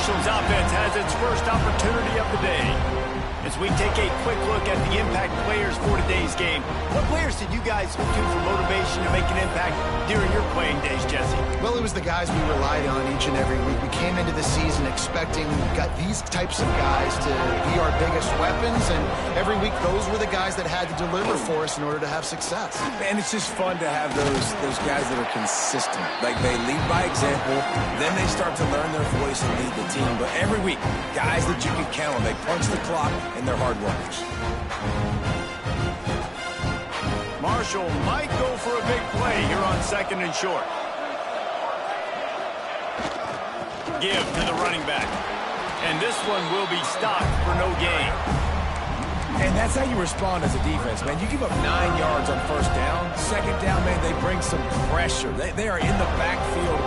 Marshall's offense has its first opportunity of the day. As we take a quick look at the impact players for today's game, what players did you guys look to for motivation to make an impact during your playing days, Jesse? Well, it was the guys we relied on each and every week. We came into the season expecting these types of guys to be our biggest weapons, and every week those were the guys that had to deliver for us in order to have success. And it's just fun to have those guys that are consistent. Like, they lead by example, then they start to learn their voice and lead the team. But every week, guys that you can count on, they punch the clock, and they're hard workers. Marshall might go for a big play here on 2nd and short. Give to the running back. And this one will be stopped for no gain. And that's how you respond as a defense, man. You give up 9 yards on 1st down. 2nd down, man, they bring some pressure. They are in the backfield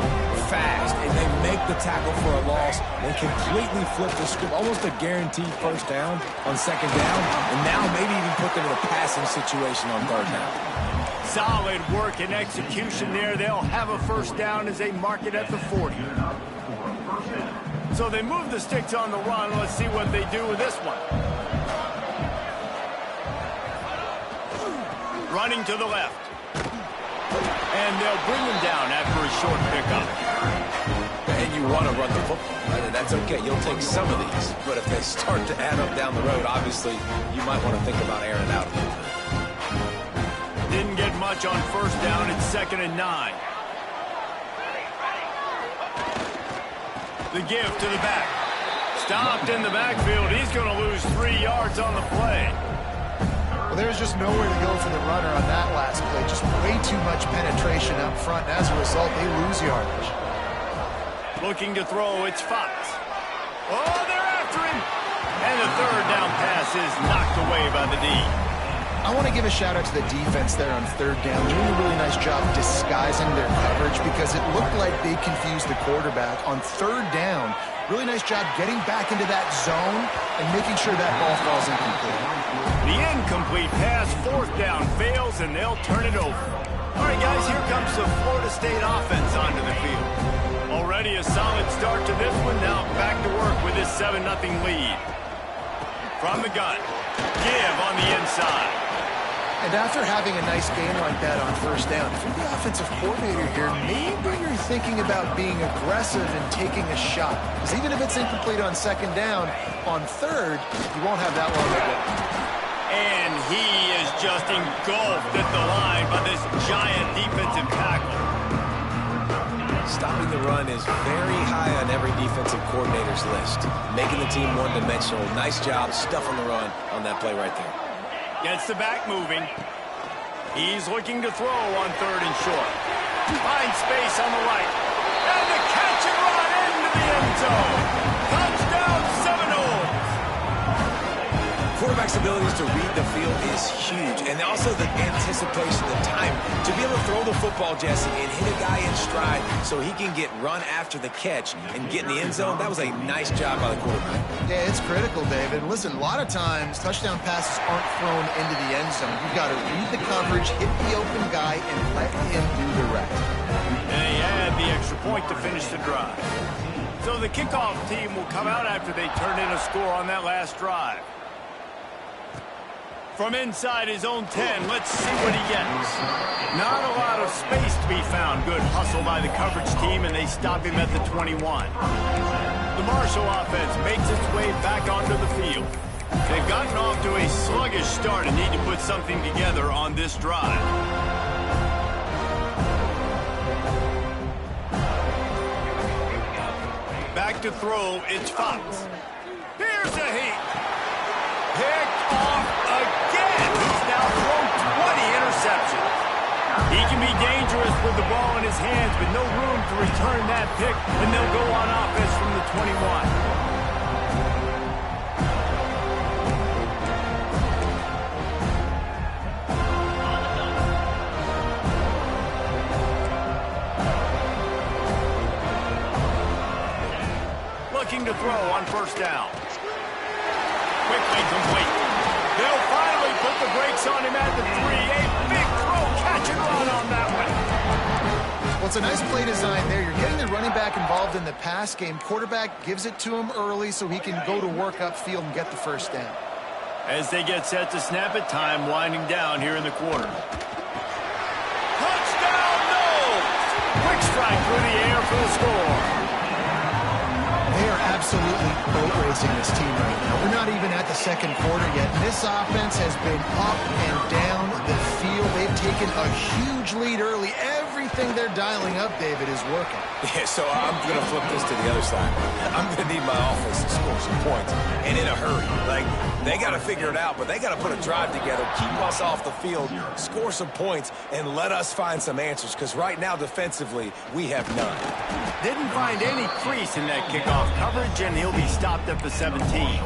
fast, and they make the tackle for a loss. They completely flip the script, almost a guaranteed 1st down on 2nd down, and now maybe even put them in a passing situation on 3rd down. Solid work and execution there. They'll have a 1st down as they mark it at the 40. So they move the sticks on the run. Let's see what they do with this one. Running to the left. And they'll bring him down after a short pickup. And you want to run the football. That's okay. You'll take some of these. But if they start to add up down the road, obviously, you might want to think about airing it out a little bit. Didn't get much on 1st down. It's 2nd and 9. The give to the back. Stopped in the backfield. He's going to lose 3 yards on the play. Well, there's just nowhere to go for the runner on that last play. Just way too much penetration up front. And as a result, they lose yardage. Looking to throw, it's Fox. Oh, they're after him. And the 3rd down pass is knocked away by the D. I want to give a shout out to the defense there on 3rd down, doing a really nice job disguising their coverage because it looked like they confused the quarterback on 3rd down. Really nice job getting back into that zone and making sure that ball falls incomplete. The incomplete pass, 4th down, fails, and they'll turn it over. All right, guys, here comes the Florida State offense onto the field. Already a solid start to this one. Now back to work with this 7-0 lead. From the gun, give on the inside. And after having a nice game like that on 1st down, if you're the offensive coordinator here, maybe you're thinking about being aggressive and taking a shot. Because even if it's incomplete on 2nd down, on 3rd, you won't have that long to go. And he is just engulfed at the line by this giant defensive tackle. Stopping the run is very high on every defensive coordinator's list. Making the team one-dimensional. Nice job stuffing the run on that play right there. Gets the back moving. He's looking to throw on 3rd and short. Finds space on the right. And the catch and run into the end zone. Touchdown, Seminoles. Quarterback's abilities to read the field is huge. And also the anticipation, the time to be able to throw the football, Jesse, and hit a guy in stride so he can get run after the catch and get in the end zone. That was a nice job by the quarterback. Yeah, it's critical, David. Listen, a lot of times touchdown passes aren't thrown into the end zone. You've got to read the coverage, hit the open guy, and let him do the rest. And they add the extra point to finish the drive. So the kickoff team will come out after they turn in a score on that last drive. From inside his own 10, let's see what he gets. Not a lot of space to be found. Good hustle by the coverage team, and they stop him at the 21. The Marshall offense makes its way back onto the field. They've gotten off to a sluggish start and need to put something together on this drive. Back to throw, it's Fox. Here's a heat. Picked off again. He's now thrown 20 interceptions. He can be dangerous with the ball in his hands, but no room to return that pick, and they'll go on offense from the 21. Looking to throw on 1st down. Quickly complete. They'll finally put the brakes on him at the 3. A big throw, catch and run on that one. Well, it's a nice play design there. You're getting the running back involved in the pass game. Quarterback gives it to him early so he can go to work upfield and get the first down. As they get set to snap it, time winding down here in the quarter. Touchdown, no! Quick strike through the air for the score. They are absolutely boat racing this team right now. We're not even at the second quarter yet. And this offense has been up and down the field. They've taken a huge lead early. Everything they're dialing up, David, is working. Yeah, so I'm going to flip this to the other side. I'm going to need my offense to score some points, and in a hurry. Like, they got to figure it out, but they got to put a drive together, keep us off the field, score some points, and let us find some answers, because right now, defensively, we have none. Didn't find any crease in that kickoff coverage, and he'll be stopped at the 17.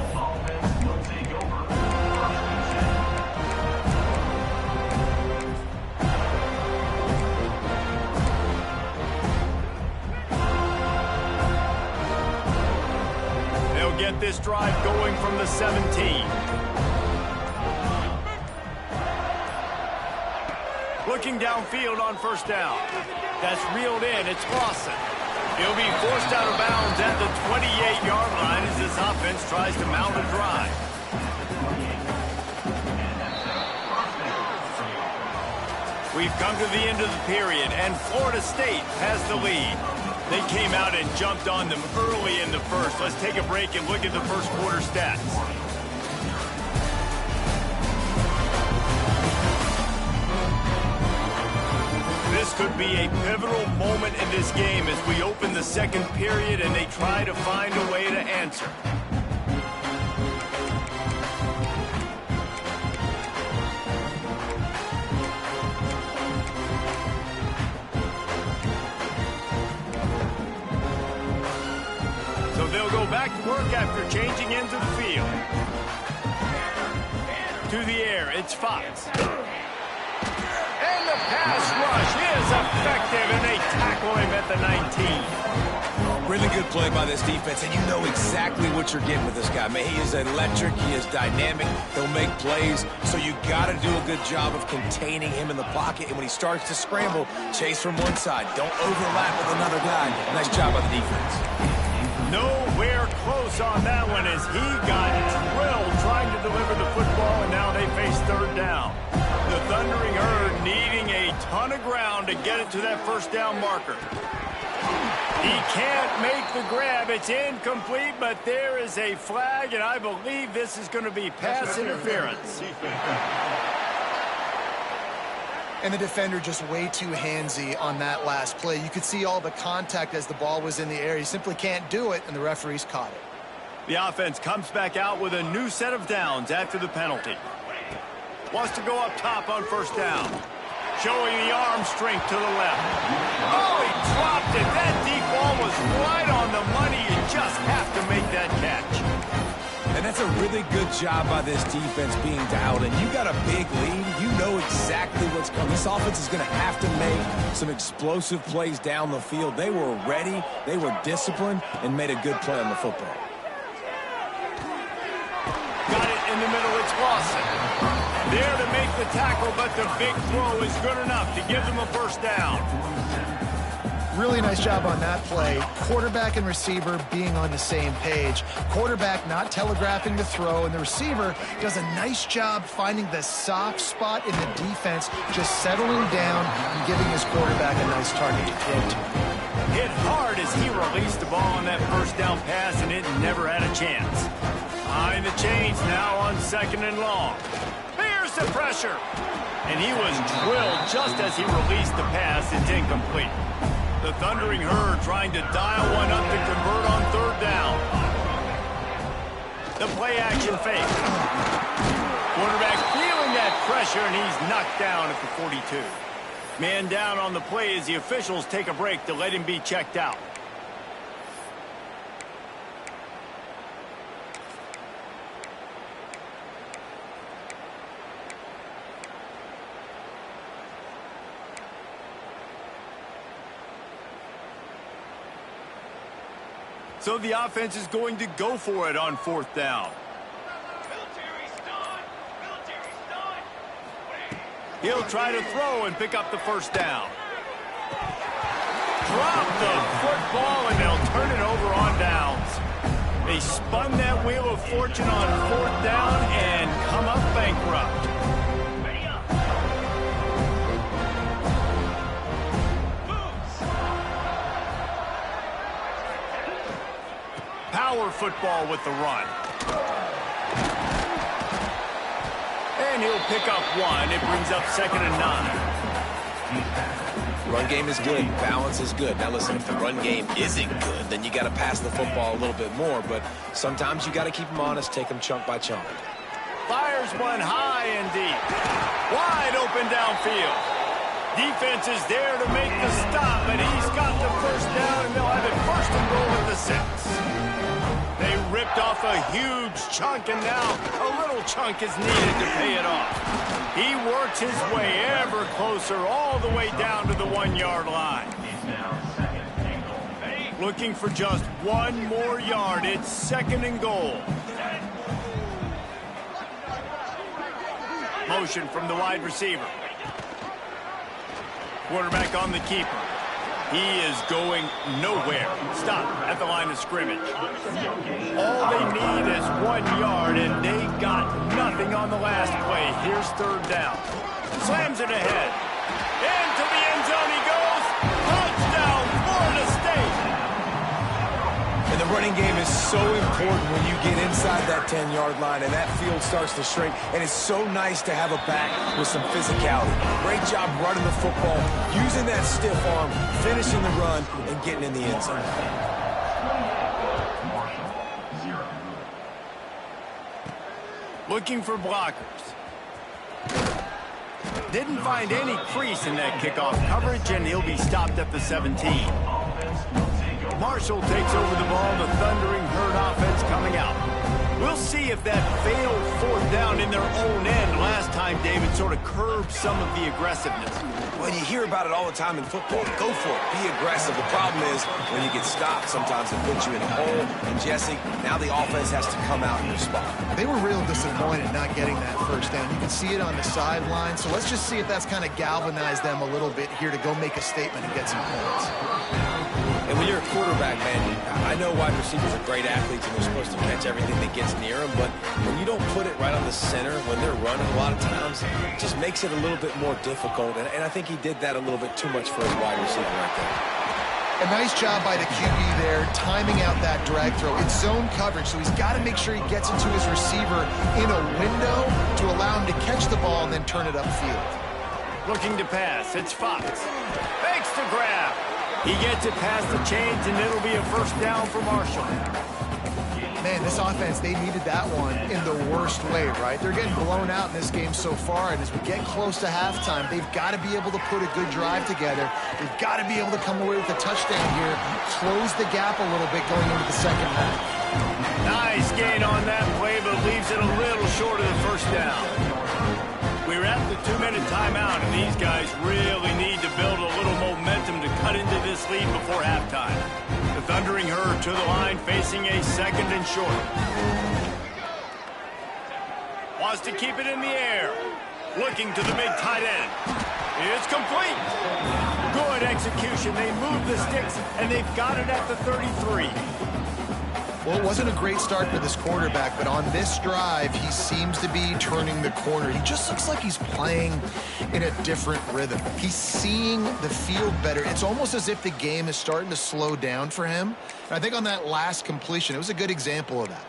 Get this drive going from the 17. Looking downfield on first down. That's reeled in. It's Lawson. He'll be forced out of bounds at the 28-yard line as this offense tries to mount a drive. We've come to the end of the period, and Florida State has the lead. They came out and jumped on them early in the first. Let's take a break and look at the first quarter stats. This could be a pivotal moment in this game as we open the second period and they try to find a way to answer. So they'll go back to work after changing into the field. To the air, it's Fox. And the pass rush is effective, and they tackle him at the 19. Really good play by this defense, and you know exactly what you're getting with this guy. Man, he is electric, he is dynamic, he'll make plays, so you got to do a good job of containing him in the pocket, and when he starts to scramble, chase from one side. Don't overlap with another guy. Nice job by the defense. Nowhere close on that one as he got drilled trying to deliver the football, and now they face third down. The Thundering Herd needing a ton of ground to get it to that first down marker. He can't make the grab. It's incomplete, but there is a flag, and I believe this is going to be pass interference. And the defender just way too handsy on that last play. You could see all the contact as the ball was in the air. He simply can't do it, and the referees caught it. The offense comes back out with a new set of downs after the penalty. Wants to go up top on first down. Showing the arm strength to the left. Oh, he dropped it. That deep ball was right on the money. You just have to make that catch. And that's a really good job by this defense being dialed in. You got a big lead. You know exactly what's coming. This offense is going to have to make some explosive plays down the field. They were ready, they were disciplined, and made a good play on the football. Got it in the middle. It's Lawson. There to make the tackle, but the big throw is good enough to give them a first down. Really nice job on that play. Quarterback and receiver being on the same page. Quarterback not telegraphing the throw, and the receiver does a nice job finding the soft spot in the defense, just settling down and giving his quarterback a nice target to throw to. Hit hard as he released the ball on that first down pass, and it never had a chance. Behind the chains now on second and long. Here's the pressure. And he was drilled just as he released the pass. It's incomplete. The Thundering Herd trying to dial one up to convert on third down. The play action fake. Quarterback feeling that pressure, and he's knocked down at the 42. Man down on the play as the officials take a break to let him be checked out. So the offense is going to go for it on fourth down. He'll try to throw and pick up the first down. drop the football, and they'll turn it over on downs. They spun that wheel of fortune on 4th down and come up bankrupt. Power football with the run. And he'll pick up 1. It brings up 2nd and 9. Run game is good. Balance is good. Now listen, if the run game isn't good, then you got to pass the football a little bit more. But sometimes you got to keep them honest, take them chunk by chunk. Fires one high and deep. Wide open downfield. Defense is there to make the stop, and he's got the first down, and they'll have it 1st and goal at the 6. They ripped off a huge chunk, and now a little chunk is needed to pay it off. He works his way ever closer all the way down to the 1-yard line. Looking for just 1 more yard. It's 2nd and goal. Motion from the wide receiver. Quarterback on the keeper. He is going nowhere. Stop at the line of scrimmage. All they need is 1 yard, and they got nothing on the last play. Here's 3rd down. Slams it ahead. Into the end zone he goes. Touchdown, Florida State. And the running game is so important when you get inside that 10-yard line and that field starts to shrink. And it's so nice to have a back with some physicality. Great job running the football, using that stiff arm, finishing the run, and getting in the end zone. Looking for blockers. Didn't find any crease in that kickoff coverage, and he'll be stopped at the 17. Marshall takes over the ball. The Thundering Herd offense coming out. We'll see if that failed 4th down in their own end last time, David, sort of curbed some of the aggressiveness. Well, you hear about it all the time in football. Go for it. Be aggressive. The problem is when you get stopped, sometimes it puts you in a hole. And, Jesse, now the offense has to come out and respond. They were real disappointed not getting that 1st down. You can see it on the sideline. So let's just see if that's kind of galvanized them a little bit here to go make a statement and get some points. And when you're a quarterback, man, I know wide receivers are great athletes and they're supposed to catch everything that gets near them, but when you don't put it right on the center, when they're running a lot of times, it just makes it a little bit more difficult. And I think he did that a little bit too much for his wide receiver right there. A nice job by the QB there, timing out that drag throw. It's zone coverage, so he's got to make sure he gets it to his receiver in a window to allow him to catch the ball and then turn it upfield. Looking to pass. It's Fox. Fakes the grab. He gets it past the chains, and it'll be a 1st down for Marshall. Man, this offense, they needed that one in the worst way, right? They're getting blown out in this game so far, and as we get close to halftime, they've got to be able to put a good drive together. They've got to be able to come away with a touchdown here, close the gap a little bit going into the 2nd half. Nice gain on that play, but leaves it a little short of the 1st down. We're at the 2-minute timeout, and these guys really need to build a little momentum to cut into this lead before halftime. The Thundering Herd to the line, facing a 2nd and short. Wants to keep it in the air. Looking to the big tight end. It's complete. Good execution. They move the sticks, and they've got it at the 33. Well, it wasn't a great start for this quarterback, but on this drive, he seems to be turning the corner. He just looks like he's playing in a different rhythm. He's seeing the field better. It's almost as if the game is starting to slow down for him. And I think on that last completion, it was a good example of that.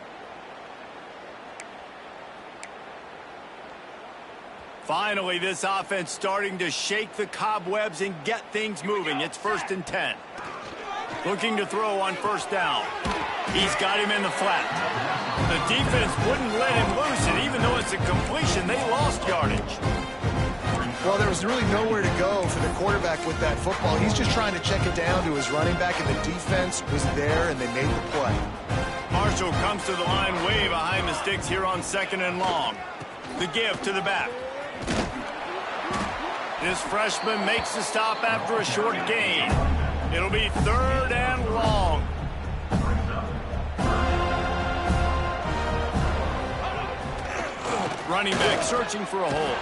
Finally, this offense starting to shake the cobwebs and get things moving. It's 1st and 10. Looking to throw on 1st down. He's got him in the flat. The defense wouldn't let him loose, and even though it's a completion, they lost yardage. Well, there was really nowhere to go for the quarterback with that football. He's just trying to check it down to his running back, and the defense was there, and they made the play. Marshall comes to the line way behind the sticks here on 2nd and long. The give to the back. This freshman makes the stop after a short gain. It'll be 3rd and long. Running back searching for a hole.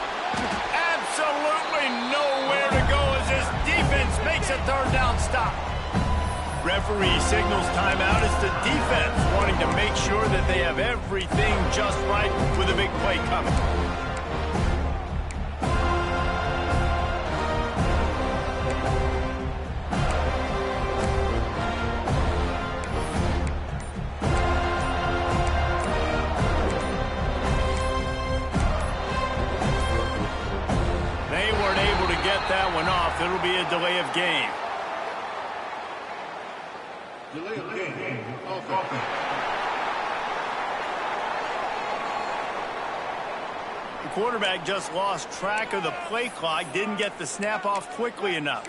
Absolutely nowhere to go as this defense makes a 3rd down stop. Referee signals timeout as the defense wanting to make sure that they have everything just right with a big play coming. They weren't able to get that one off. It'll be a delay of game. Delay of game. Offense. The quarterback just lost track of the play clock, didn't get the snap off quickly enough.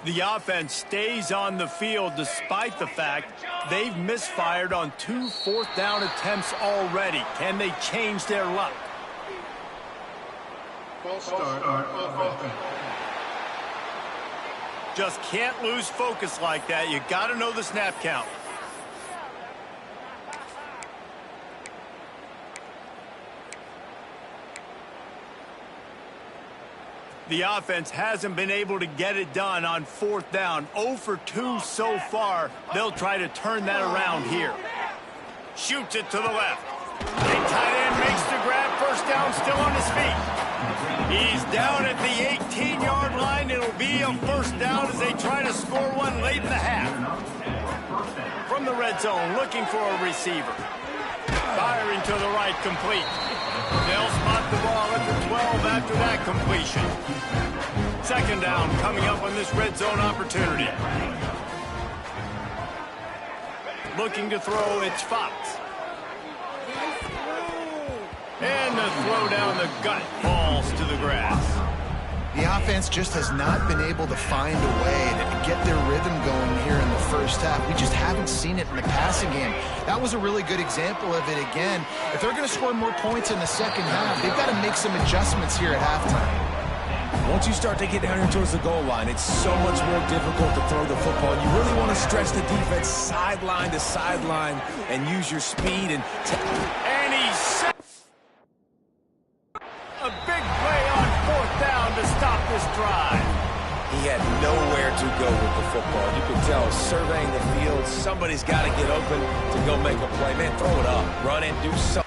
The offense stays on the field despite the fact they've misfired on 2 fourth-down attempts already. Can they change their luck? False start on offense. Just can't lose focus like that. You got to know the snap count. The offense hasn't been able to get it done on 4th down. 0 for 2 so far. They'll try to turn that around here. Shoots it to the left. A tight end makes the grab. First down, still on his feet. He's down at the 18-yard line. It'll be a first down as they try to score one late in the half. From the red zone, looking for a receiver. Firing to the right, complete. They'll spot the ball at the 12 after that completion. Second down coming up on this red zone opportunity. Looking to throw, it's Fox. And the throw down the gut falls to the grass. The offense just has not been able to find a way to get their rhythm going here in the first half. We just haven't seen it in the passing game. That was a really good example of it again. If they're going to score more points in the second half, they've got to make some adjustments here at halftime. Once you start to get down here towards the goal line, it's so much more difficult to throw the football. You really want to stretch the defense sideline to sideline and use your speed. And he's set. A big play on 4th down to stop this drive. He had nowhere to go with the football. You could tell, surveying the field, somebody's got to get open to go make a play. Man, throw it up, run it, do something.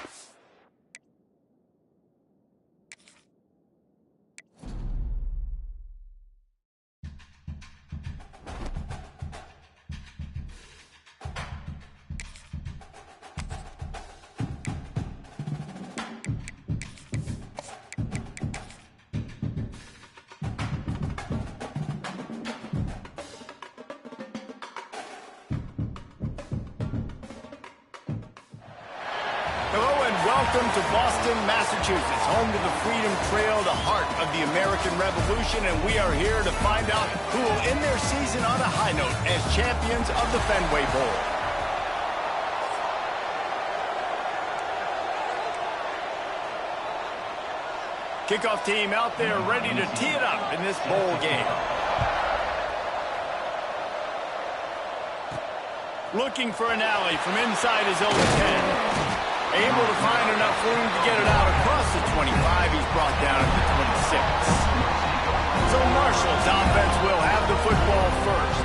Welcome to Boston, Massachusetts, home to the Freedom Trail, the heart of the American Revolution, and we are here to find out who will end their season on a high note as champions of the Fenway Bowl. Kickoff team out there ready to tee it up in this bowl game. Looking for an alley from inside his own 10. Able to find enough room to get it out across the 25. He's brought down at the 26. So Marshall's offense will have the football first.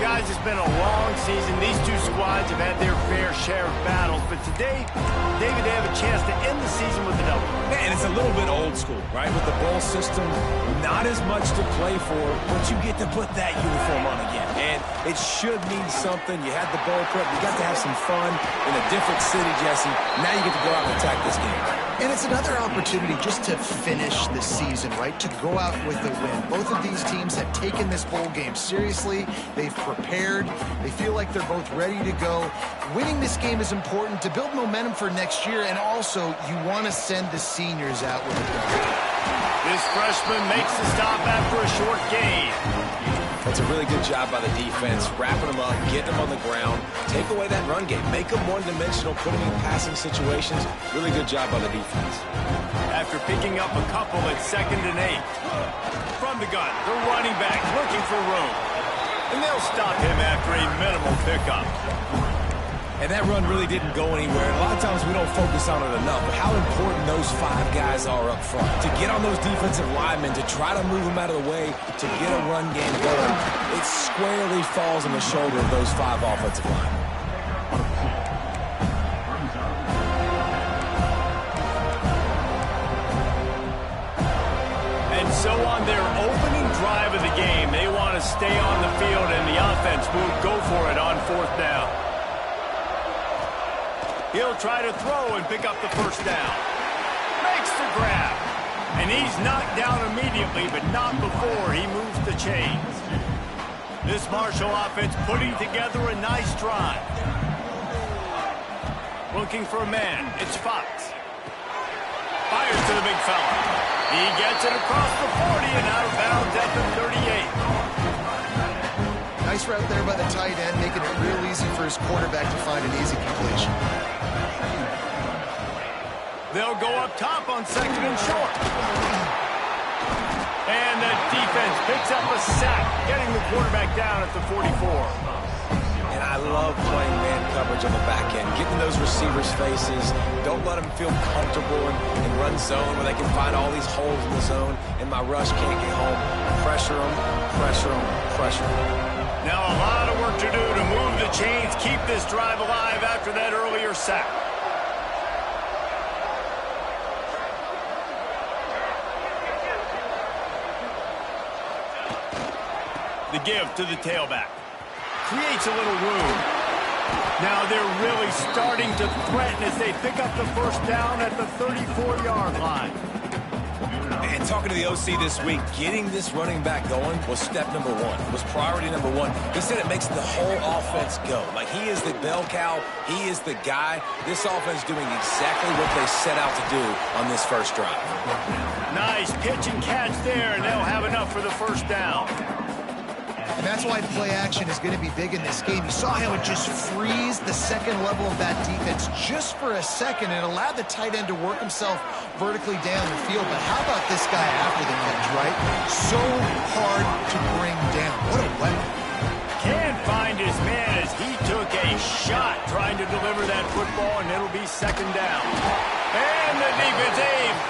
Guys, it's been a long season. These two squads have had their fair share of battles, but today, David, they have a chance to end the season with a double. Man, it's a little bit old school, right? With the bowl system, not as much to play for, but you get to put that uniform on again. And it should mean something. You had the bowl prep. You got to have some fun in a different city, Jesse. Now you get to go out and attack this game. And it's another opportunity just to finish the season, right? To go out with a win. Both of these teams have taken this bowl game seriously. They've prepared. They feel like they're both ready to go. Winning this game is important to build momentum for next year, and also you want to send the seniors out with a win. This freshman makes the stop after a short gain. That's a really good job by the defense, wrapping them up, getting them on the ground, take away that run game, make them one-dimensional, put them in passing situations. Really good job by the defense. After picking up a couple at 2nd and 8. From the gun, the running back looking for room. And they'll stop him after a minimal pickup. And that run really didn't go anywhere. And a lot of times we don't focus on it enough. But how important those 5 guys are up front. To get on those defensive linemen, to try to move them out of the way, to get a run game going, it squarely falls on the shoulder of those 5 offensive linemen. And so on their opening drive of the game, they want to stay on the field, and the offense will go for it on 4th down. He'll try to throw and pick up the first down. Makes the grab. And he's knocked down immediately, but not before he moves the chains. This Marshall offense putting together a nice drive. Looking for a man. It's Fox. Fires to the big fella. He gets it across the 40 and out of bounds at the 38. Nice route there by the tight end, making it real easy for his quarterback to find an easy completion. They'll go up top on 2nd and short. And the defense picks up a sack, getting the quarterback down at the 44. And I love playing man coverage on the back end, getting those receivers' faces. Don't let them feel comfortable in run zone where they can find all these holes in the zone, and my rush can't get home. Pressure them, pressure them, pressure them. Now a lot of work to do to move the chains, keep this drive alive after that earlier sack. The give to the tailback. Creates a little room. Now they're really starting to threaten as they pick up the first down at the 34-yard line. And talking to the OC this week, getting this running back going was step number 1, was priority number 1. He said it makes the whole offense go. Like, he is the bell cow, he is the guy. This offense doing exactly what they set out to do on this first drive. Nice pitch and catch there, and they'll have enough for the first down. And that's why play action is going to be big in this game. You saw how it just frees the second level of that defense just for a second and allowed the tight end to work himself vertically down the field. But how about this guy after the catch, right? So hard to bring down. What a weapon. Can't find his man as he took a shot trying to deliver that football, and it'll be 2nd down. And the defense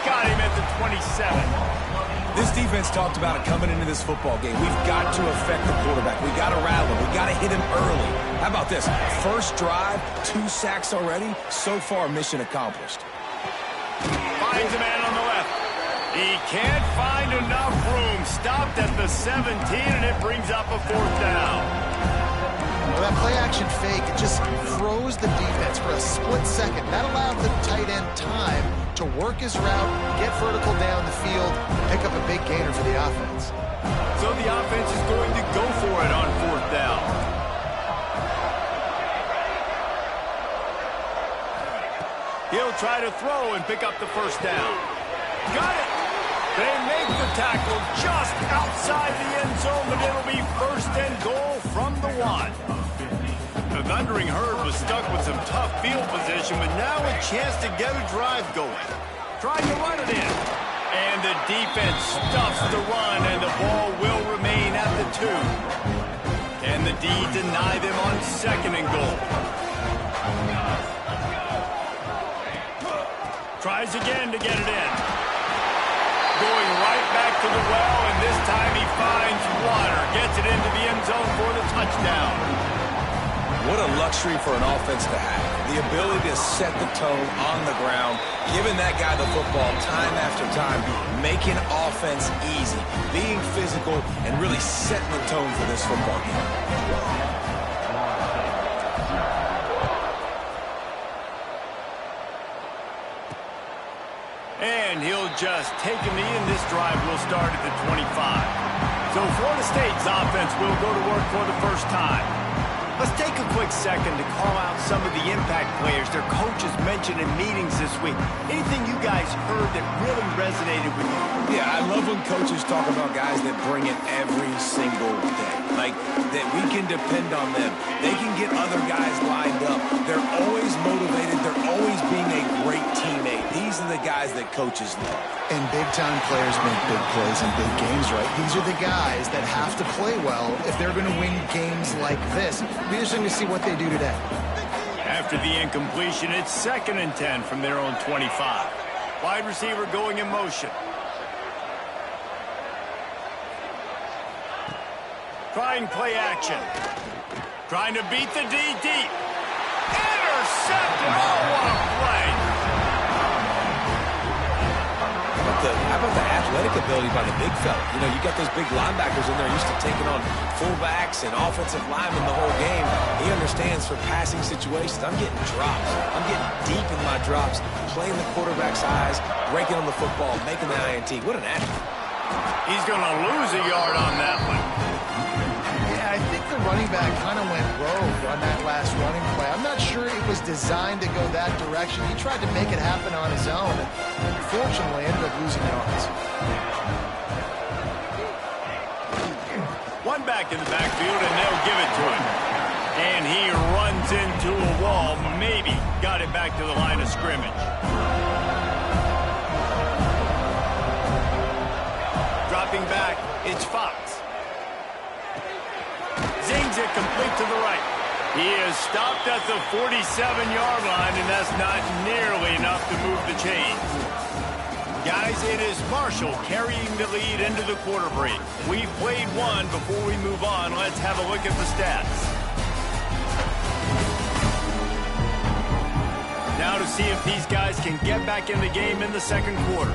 got him at the 27. This defense talked about it coming into this football game. We've got to affect the quarterback. We've got to rattle him. We've got to hit him early. How about this? First drive, 2 sacks already. So far, mission accomplished. Finds a man on the left. He can't find enough room. Stopped at the 17, and it brings up a 4th down. Well, that play-action fake, it just froze the defense for a split second. That allowed the tight end time to work his route, get vertical down the field, pick up a big gainer for the offense. So the offense is going to go for it on 4th down. He'll try to throw and pick up the first down. Got it! They make the tackle just outside the end zone, but it'll be 1st and goal from the 1. The Thundering Herd was stuck with some tough field position, but now a chance to get a drive going. Trying to run it in. And the defense stuffs the run, and the ball will remain at the 2. And the D deny them on 2nd and goal. Tries again to get it in. Going right back to the well, and this time he finds water. Gets it into the end zone for the touchdown. What a luxury for an offense to have. The ability to set the tone on the ground, giving that guy the football time after time, making offense easy, being physical, and really setting the tone for this football game. And he'll just take a knee, and this drive will start at the 25. So Florida State's offense will go to work for the first time. Let's take a quick second to call out some of the impact players their coaches mentioned in meetings this week. Anything you guys heard that really resonated with you? Yeah, I love when coaches talk about guys that bring it every single day. Like, that we can depend on them. They can get other guys lined up. They're always motivated. They're always being a great teammate. These are the guys that coaches love. And big-time players make big plays in big games, right? These are the guys that have to play well if they're going to win games like this. Be interesting to see what they do today. After the incompletion, it's 2nd and 10 from their own 25. Wide receiver going in motion. Trying play action. Trying to beat the D deep. Intercepted. Oh, what a play. How about the athletic ability by the big fella? You know, you got those big linebackers in there used to taking on fullbacks and offensive linemen the whole game. He understands for passing situations. I'm getting drops. I'm getting deep in my drops, playing the quarterback's eyes, breaking on the football, making the INT. What an athlete. He's going to lose a yard on that one. Yeah, I think the running back kind of went rogue on that last running play. I'm not sure it was designed to go that direction. He tried to make it happen on his own, and unfortunately ended up losing yards. One back in the backfield, and they'll give it to him. And he runs into a wall. Maybe got it back to the line of scrimmage. Dropping back, it's Fox. Zings it complete to the right. He is stopped at the 47-yard line, and that's not nearly enough to move the chains. Guys, it is Marshall carrying the lead into the quarter break. We've played one. Before we move on, let's have a look at the stats. Now to see if these guys can get back in the game in the second quarter.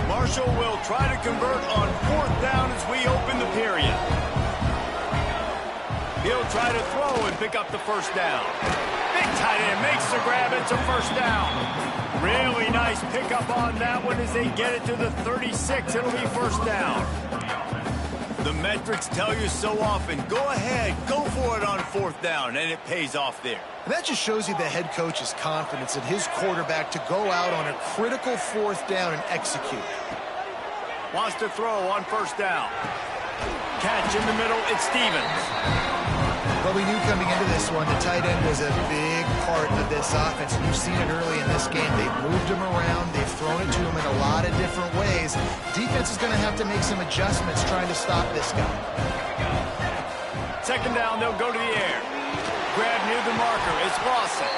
Marshall will try to convert on 4th down as we open the period. He'll try to throw and pick up the first down. Big tight end makes the grab. It's a first down. Really nice pickup on that one as they get it to the 36. It'll be first down. The metrics tell you so often, go ahead, go for it on 4th down, and it pays off there. And that just shows you the head coach's confidence in his quarterback to go out on a critical 4th down and execute. Wants to throw on first down. Catch in the middle, it's Stevens. Well, we knew coming into this one, the tight end was a big part of this offense. And you've seen it early in this game. They've moved him around. They've thrown it to him in a lot of different ways. Defense is going to have to make some adjustments trying to stop this guy. 2nd down, they'll go to the air. Grab near the marker, it's Lawson.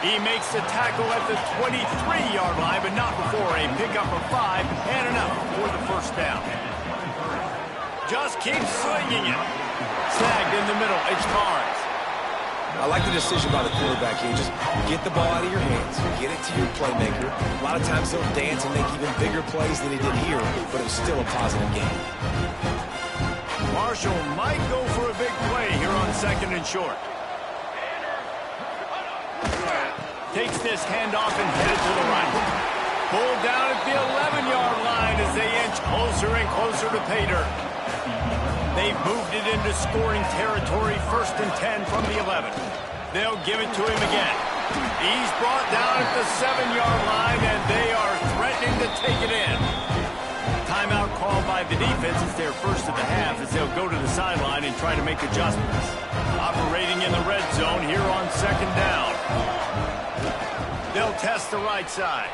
He makes the tackle at the 23-yard line, but not before a pickup of 5 and enough for the first down. Just keeps slinging it. Snagged in the middle, it's Carnes. I like the decision by the quarterback here. Just get the ball out of your hands. Get it to your playmaker. A lot of times he'll dance and make even bigger plays than he did here, but it was still a positive game. Marshall might go for a big play here on 2nd and short. Takes this handoff and headed to the right. Pulled down at the 11-yard line as they inch closer and closer to pay dirt. They've moved it into scoring territory, 1st and 10 from the 11. They'll give it to him again. He's brought down at the 7-yard line, and they are threatening to take it in. Timeout called by the defense. It's their first of the half as they'll go to the sideline and try to make adjustments. Operating in the red zone here on 2nd down. They'll test the right side.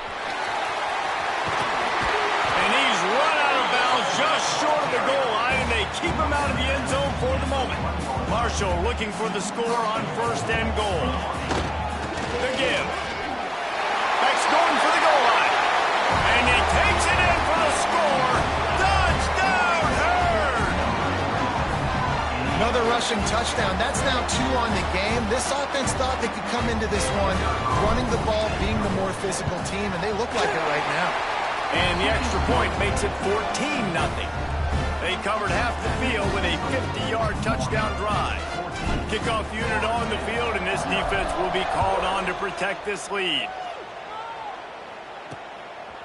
And he's run out of bounds just short of the goal line, and they keep him out of the end zone for the moment. Marshall looking for the score on 1st and goal. The give. Beck's going for the goal line. And he takes it in for the score. Touchdown, Herd! Another rushing touchdown. That's now 2 on the game. This offense thought they could come into this one running the ball, being the more physical team, and they look like it right now. And the extra point makes it 14-0. They covered half the field with a 50-yard touchdown drive. Kickoff unit on the field, and this defense will be called on to protect this lead.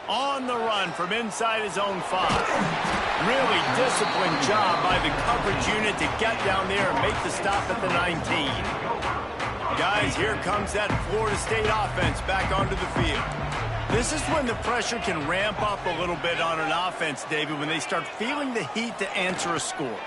On the run from inside his own 5. Really disciplined job by the coverage unit to get down there and make the stop at the 19. Guys, here comes that Florida State offense back onto the field. This is when the pressure can ramp up a little bit on an offense, David, when they start feeling the heat to answer a score.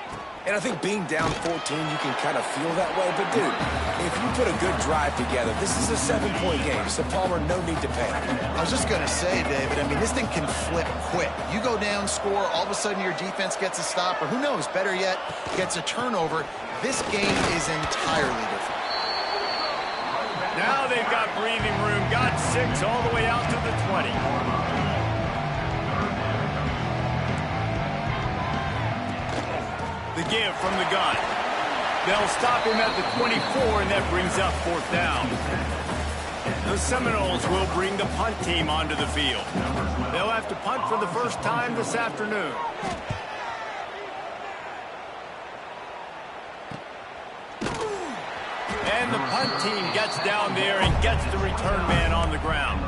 And I think being down 14, you can kind of feel that way. But, dude, if you put a good drive together, this is a 7-point game. So, Palmer, no need to panic. I was just going to say, David, I mean, this thing can flip quick. You go down, score, all of a sudden your defense gets a stop, or who knows, better yet, gets a turnover. This game is entirely different. Now they've got breathing room. Got 6 all the way out to the 20. The give from the gun. They'll stop him at the 24, and that brings up 4th down. The Seminoles will bring the punt team onto the field. They'll have to punt for the first time this afternoon. And the punt team gets down there and gets the return man on the ground.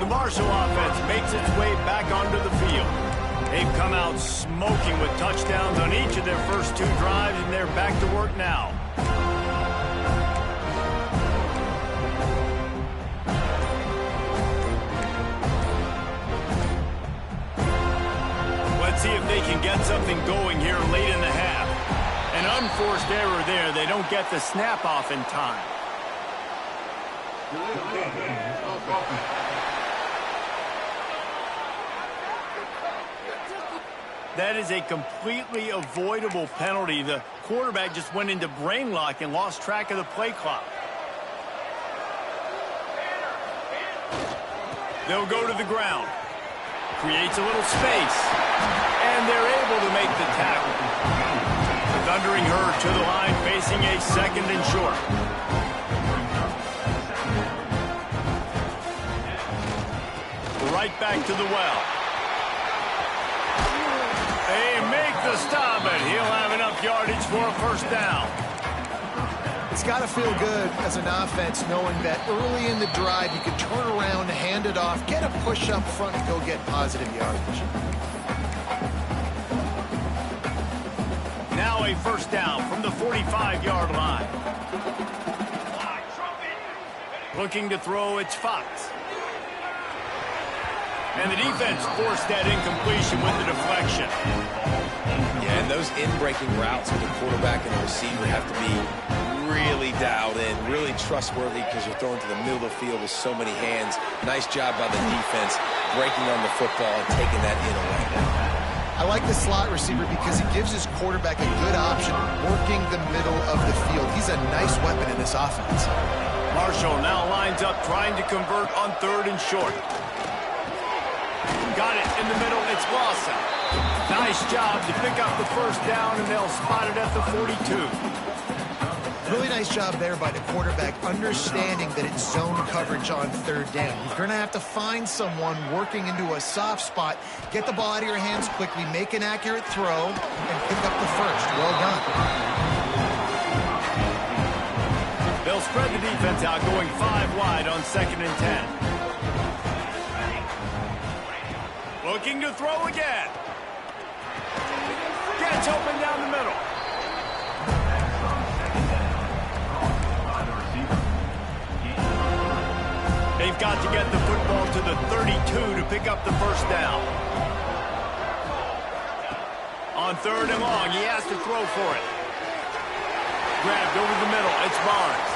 The Marshall offense makes its way back onto the field. They've come out smoking with touchdowns on each of their first 2 drives, and they're back to work now. Let's see if they can get something going here late in the half. An unforced error there. They don't get the snap off in time. That is a completely avoidable penalty. The quarterback just went into brain lock and lost track of the play clock. They'll go to the ground. Creates a little space. And they're able to make the tackle. Thundering her to the line, facing a 2nd and short. Right back to the well. They make the stop, but he'll have enough yardage for a 1st down. It's got to feel good as an offense knowing that early in the drive you can turn around, hand it off, get a push up front, and go get positive yardage. Now a 1st down from the 45-yard line. Looking to throw, it's Fox. And the defense forced that incompletion with the deflection. Yeah, and those in-breaking routes with the quarterback and the receiver have to be really dialed in, really trustworthy because you're throwing to the middle of the field with so many hands. Nice job by the defense breaking on the football and taking that in away. I like the slot receiver because he gives his quarterback a good option working the middle of the field. He's a nice weapon in this offense. Marshall now lines up trying to convert on 3rd and short. Got it in the middle. It's Lawson. Nice job to pick up the 1st down, and they'll spot it at the 42. Really nice job there by the quarterback, understanding that it's zone coverage on 3rd down. You're going to have to find someone working into a soft spot, get the ball out of your hands quickly, make an accurate throw, and pick up the 1st. Well done. They'll spread the defense out, going 5 wide on 2nd and 10. Looking to throw again. Gets open down the middle. They've got to get the football to the 32 to pick up the 1st down. On 3rd and long, he has to throw for it. Grabbed over the middle. It's Barnes.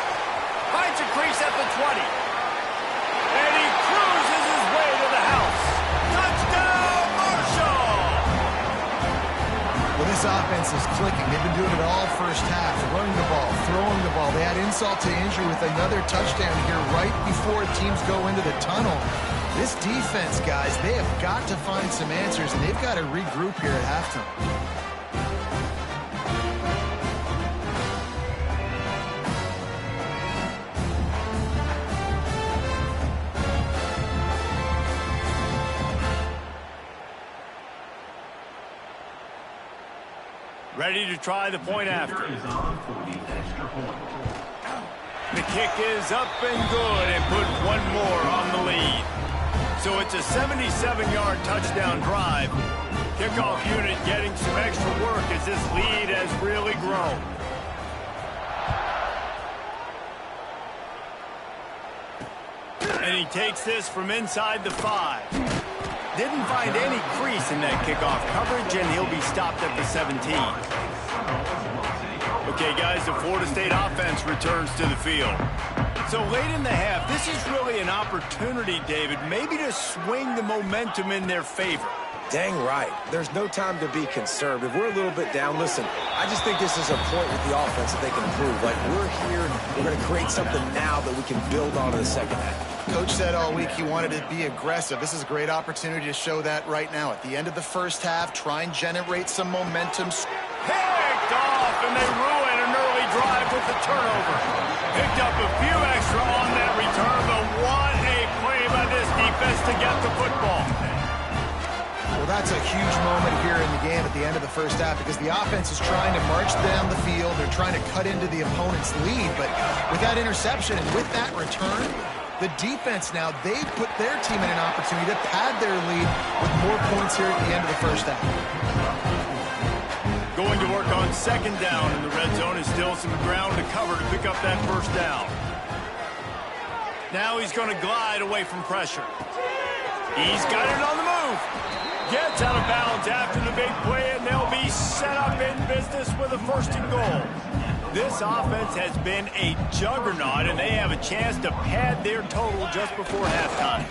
Finds a crease at the 20. And he cruises his way to the house. Touchdown, Marshall! Well, this offense is clicking. They've been doing it all first half, running the ball, throwing the ball. They had insult to injury with another touchdown here right before teams go into the tunnel. This defense, guys, they have got to find some answers, and they've got to regroup here at halftime. Ready to try the point after. The kick is up and good and put 1 more on the lead. So it's a 77-yard touchdown drive. Kickoff unit getting some extra work as this lead has really grown. And he takes this from inside the 5. didn't find any crease in that kickoff coverage, and he'll be stopped at the 17. Okay, guys, the Florida State offense returns to the field. So late in the half, this is really an opportunity, David, maybe to swing the momentum in their favor. Dang right. There's no time to be concerned. If we're a little bit down, listen, I just think this is a point with the offense that they can improve. Like, we're here, we're going to create something now that we can build on in the second half. Coach said all week he wanted to be aggressive. This is a great opportunity to show that right now. At the end of the first half, try and generate some momentum. Picked off, and they ruin an early drive with the turnover. Picked up a few extra on that return, but what a play by this defense to get the football. Well, that's a huge moment here in the game at the end of the first half because the offense is trying to march down the field. They're trying to cut into the opponent's lead, but with that interception and with that return, the defense now, they put their team in an opportunity to pad their lead with more points here at the end of the first half. Going to work on second down in the red zone is still some ground to cover to pick up that first down. Now he's going to glide away from pressure. He's got it on the move. Gets out of bounds after the big play, and they'll be set up in business with a first and goal. This offense has been a juggernaut, and they have a chance to pad their total just before halftime.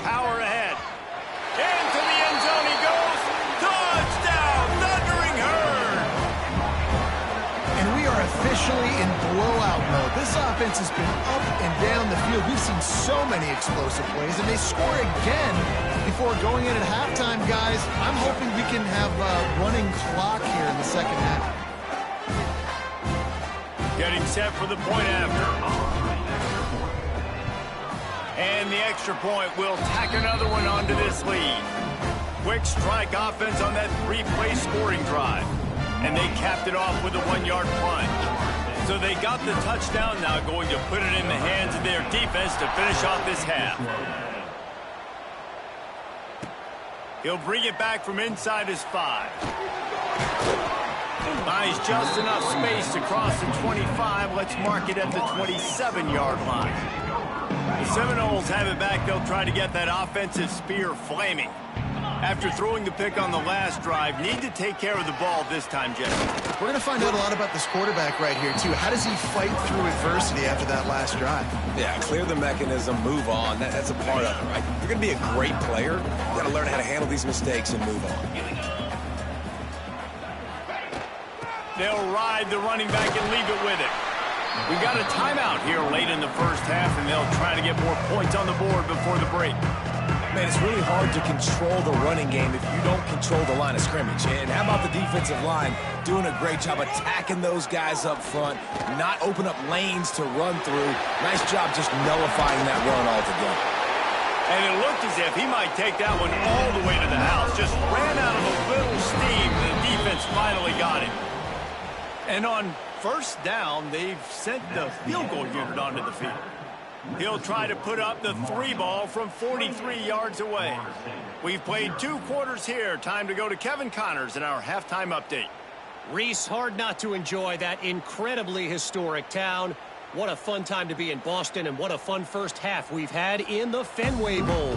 Power ahead. Into the end zone he goes. Touchdown, Thundering Herd. And we are officially in blowout mode. This offense has been up and down the field. We've seen so many explosive plays, and they score again before going in at halftime, guys. I'm hoping we can have a running clock here in the second half. Getting set for the point after. And the extra point will tack another one onto this lead. Quick strike offense on that three-play scoring drive. And they capped it off with a one-yard plunge. So they got the touchdown, now going to put it in the hands of their defense to finish off this half. He'll bring it back from inside his 5. Buys just enough space to cross the 25. Let's mark it at the 27-yard line. The Seminoles have it back. They'll try to get that offensive spear flaming. After throwing the pick on the last drive, need to take care of the ball this time, Jesse. We're going to find out a lot about this quarterback right here, too. How does he fight through adversity after that last drive? Yeah, clear the mechanism, move on. That's a part of it, right? If you're going to be a great player, you got to learn how to handle these mistakes and move on. They'll ride the running back and leave it with it. We got a timeout here late in the first half, and they'll try to get more points on the board before the break. Man, it's really hard to control the running game if you don't control the line of scrimmage. And how about the defensive line doing a great job attacking those guys up front, not open up lanes to run through. Nice job just nullifying that run altogether. And it looked as if he might take that one all the way to the house. Just ran out of a little steam. The defense finally got him. And on first down, they've sent the field goal unit onto the field. He'll try to put up the 3 ball from 43 yards away. We've played 2 quarters here. Time to go to Kevin Connors in our halftime update. Reese, hard not to enjoy that incredibly historic town. What a fun time to be in Boston, and what a fun first half we've had in the Fenway Bowl.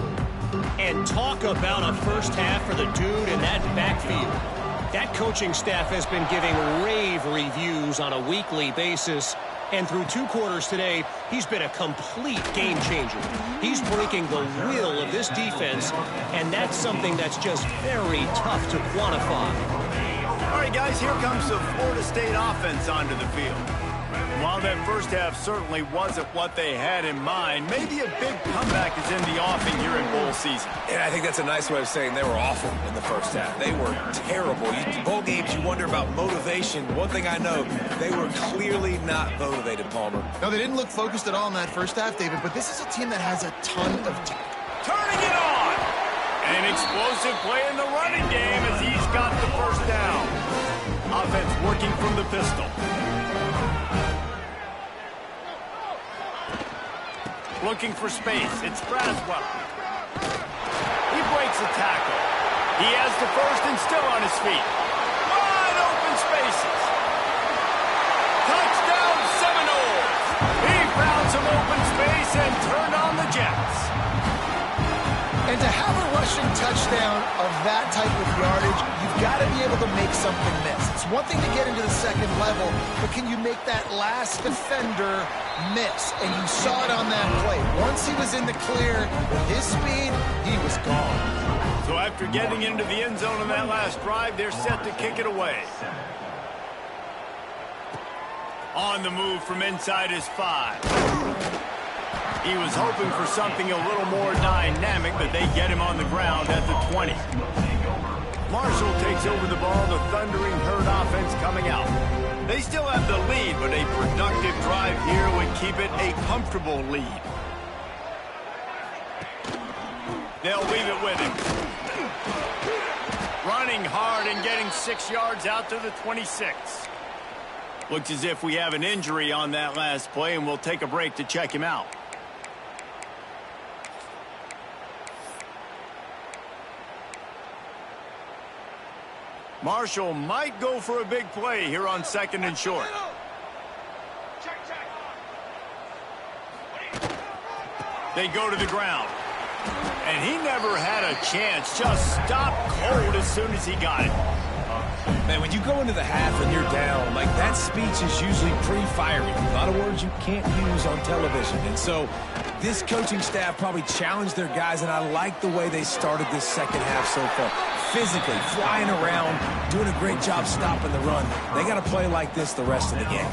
And talk about a first half for the dude in that backfield. That coaching staff has been giving rave reviews on a weekly basis. And through 2 quarters today, he's been a complete game changer. He's breaking the will of this defense, and that's something that's just very tough to quantify. All right, guys, here comes the Florida State offense onto the field. While that first half certainly wasn't what they had in mind, maybe a big comeback is in the offing here in bowl season. Yeah, I think that's a nice way of saying they were awful in the first half. They were terrible. Bowl games, you wonder about motivation. One thing I know, they were clearly not motivated, Palmer. No, they didn't look focused at all in that first half, David, but this is a team that has a ton of turning it on! An explosive play in the running game as he's got the first down. Offense working from the pistol. Looking for space. It's Braswell. He breaks a tackle. He has the first and still on his feet. Wide open spaces. Touchdown Seminoles. He found some open space and turned on the Jets. And to have a rush rushing touchdown of that type of yardage, you've got to be able to make something miss. It's one thing to get into the second level, but can you make that last defender miss? And you saw it on that play. Once he was in the clear, with his speed, he was gone. So after getting into the end zone on that last drive, they're set to kick it away. On the move from inside his 5. He was hoping for something a little more dynamic, but they get him on the ground at the 20. Marshall takes over the ball. The Thundering Herd offense coming out. They still have the lead, but a productive drive here would keep it a comfortable lead. They'll leave it with him. Running hard and getting 6 yards out to the 26. Looks as if we have an injury on that last play, and we'll take a break to check him out. Marshall might go for a big play here on 2nd and short. They go to the ground. And he never had a chance. Just stopped cold as soon as he got it. Man, when you go into the half and you're down, like, that speech is usually pretty fiery. A lot of words you can't use on television. And so this coaching staff probably challenged their guys, and I like the way they started this second half so far. Physically, flying around, doing a great job stopping the run. They got to play like this the rest of the game.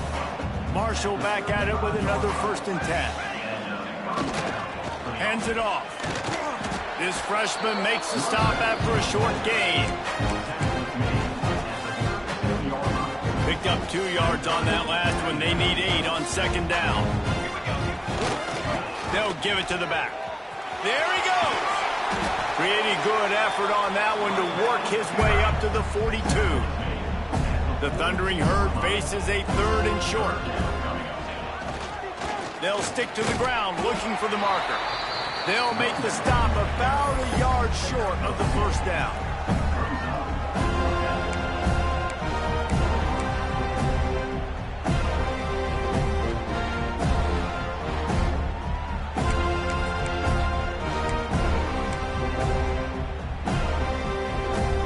Marshall back at it with another 1st and 10. Hands it off. This freshman makes the stop after a short gain. Picked up 2 yards on that last one. They need 8 on 2nd down. They'll give it to the back. There he goes. Pretty good effort on that one to work his way up to the 42. The Thundering Herd faces a 3rd and short. They'll stick to the ground looking for the marker. They'll make the stop about a yard short of the 1st down.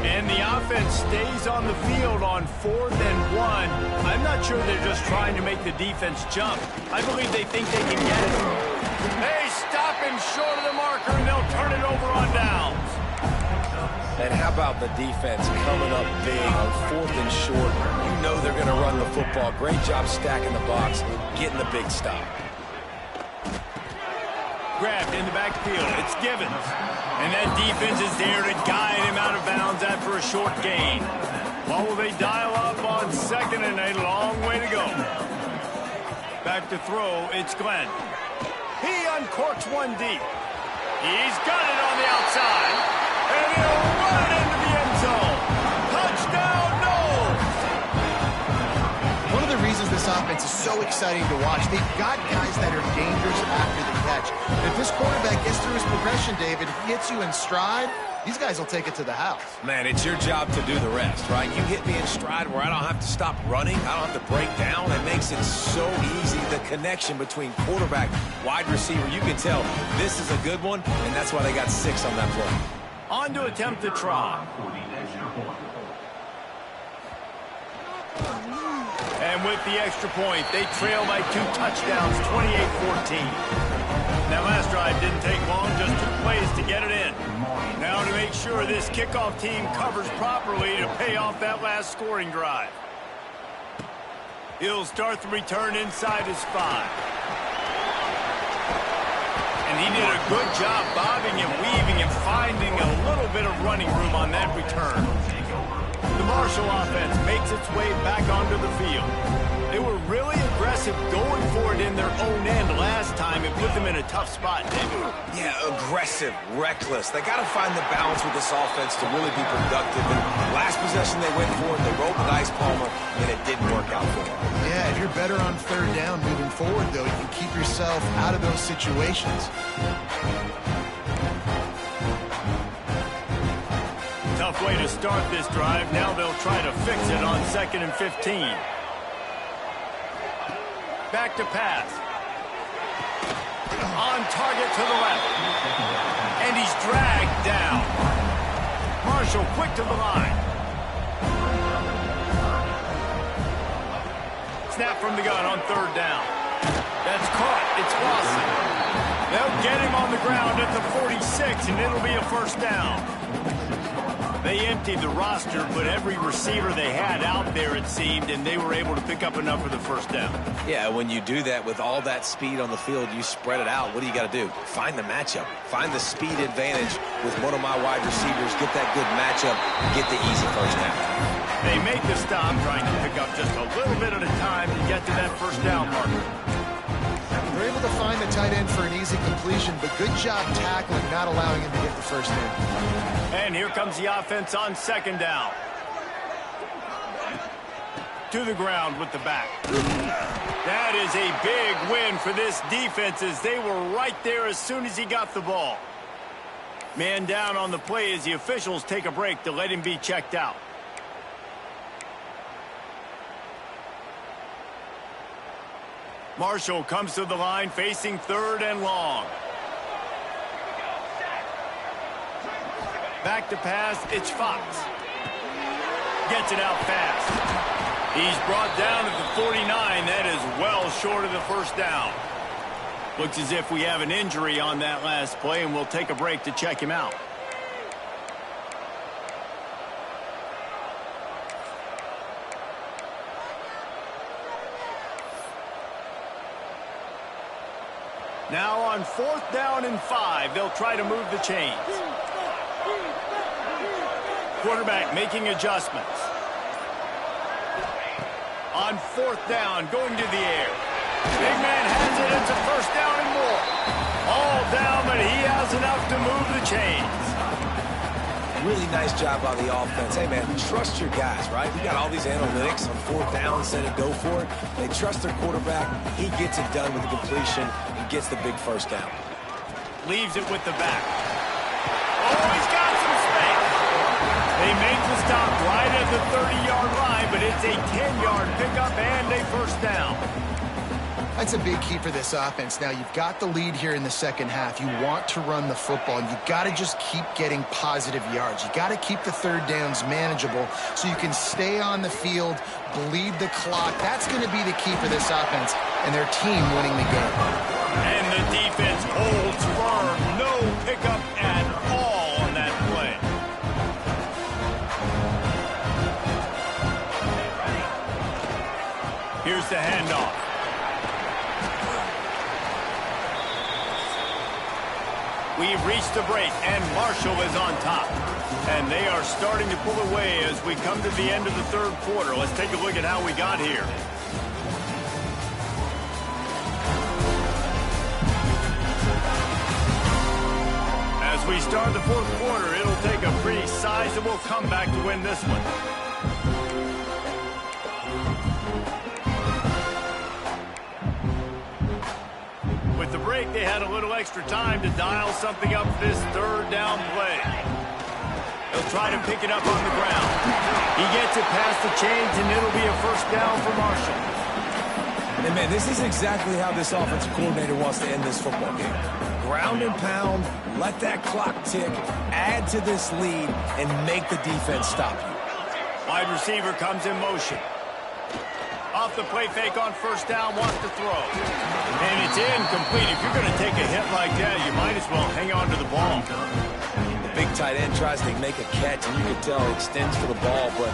And the offense stays on the field on 4th and 1. I'm not sure they're just trying to make the defense jump. I believe they think they can get it. They stop him short of the marker, and they'll turn it over on downs. And how about the defense coming up big on 4th and short? You know they're going to run the football. Great job stacking the box, getting the big stop. Grabbed in the backfield. It's Givens. And that defense is there to guide him out of bounds after a short gain. Well, will they dial up on 2nd and a long way to go? Back to throw, it's Glenn. He uncorks one deep. He's got it on the outside. And he'll run it into the end zone. Touchdown, Knowles! One of the reasons this offense is so exciting to watch, they've got guys that are dangerous after the catch. And if this quarterback gets through his progression, David, hits you in stride, these guys will take it to the house. Man, it's your job to do the rest, right? You hit me in stride where I don't have to stop running. I don't have to break down. That makes it so easy. The connection between quarterback, wide receiver, you can tell this is a good one, and that's why they got 6 on that play. On to attempt the try. And with the extra point, they trail by 2 touchdowns, 28-14. That last drive didn't take long, just 2 plays to get it in. Now to make sure this kickoff team covers properly to pay off that last scoring drive. He'll start the return inside his 5. And he did a good job bobbing and weaving and finding a little bit of running room on that return. The Marshall offense makes its way back onto the field. They were really aggressive going for it in their own end last time and put them in a tough spot, David. Yeah, aggressive, reckless. They got to find the balance with this offense to really be productive. And last possession they went for it, they rolled the dice, Palmer, and it didn't work out for them. Yeah, if you're better on 3rd down moving forward, though, you can keep yourself out of those situations. Tough way to start this drive. Now they'll try to fix it on 2nd and 15. Back to pass. On target to the left. And he's dragged down. Marshall quick to the line. Snap from the gun on third down. That's caught. It's Lawson. They'll get him on the ground at the 46, and it'll be a first down. They emptied the roster, but every receiver they had out there, it seemed, and they were able to pick up enough for the first down. Yeah, when you do that with all that speed on the field, you spread it out. What do you got to do? Find the matchup. Find the speed advantage with one of my wide receivers. Get that good matchup. Get the easy first down. They make the stop, trying to pick up just a little bit at a time to get to that first down marker. They're able to find the tight end for an easy completion, but good job tackling, not allowing him to get the first down. And here comes the offense on second down. To the ground with the back. That is a big win for this defense, as they were right there as soon as he got the ball. Man down on the play as the officials take a break to let him be checked out. Marshall comes to the line facing third and long. Back to pass, it's Fox. Gets it out fast. He's brought down at the 49. That is well short of the first down. Looks as if we have an injury on that last play, and we'll take a break to check him out. Now on fourth down and 5, they'll try to move the chains. Quarterback making adjustments. On fourth down, going to the air. Big man has it. It's a first down and more. All down, but he has enough to move the chains. Really nice job by the offense. Hey, man, trust your guys, right? We got all these analytics on fourth down, set it, go for it. They trust their quarterback. He gets it done with the completion and gets the big first down. Leaves it with the back. Oh, he's got some space. They make the stop right at the 30-yard line, but it's a 10-yard pickup and a first down. That's a big key for this offense. Now, you've got the lead here in the second half. You want to run the football, and you've got to just keep getting positive yards. You got to keep the third downs manageable so you can stay on the field, bleed the clock. That's going to be the key for this offense and their team winning the game. And the defense holds firm. No pickup at all on that play. Here's the handoff. We've reached a break, and Marshall is on top. And they are starting to pull away as we come to the end of the third quarter. Let's take a look at how we got here. As we start the fourth quarter, it'll take a pretty sizable comeback to win this one. With the break, they had a little extra time to dial something up for this third down play. They'll try to pick it up on the ground. He gets it past the chains, and it'll be a first down for Marshall. And, man, this is exactly how this offensive coordinator wants to end this football game. Ground and pound, let that clock tick, add to this lead, and make the defense stop you. Wide receiver comes in motion. Off the play fake on first down, wants to throw. And it's incomplete. If you're going to take a hit like that, you might as well hang on to the ball. The big tight end tries to make a catch, and you can tell he extends to the ball, but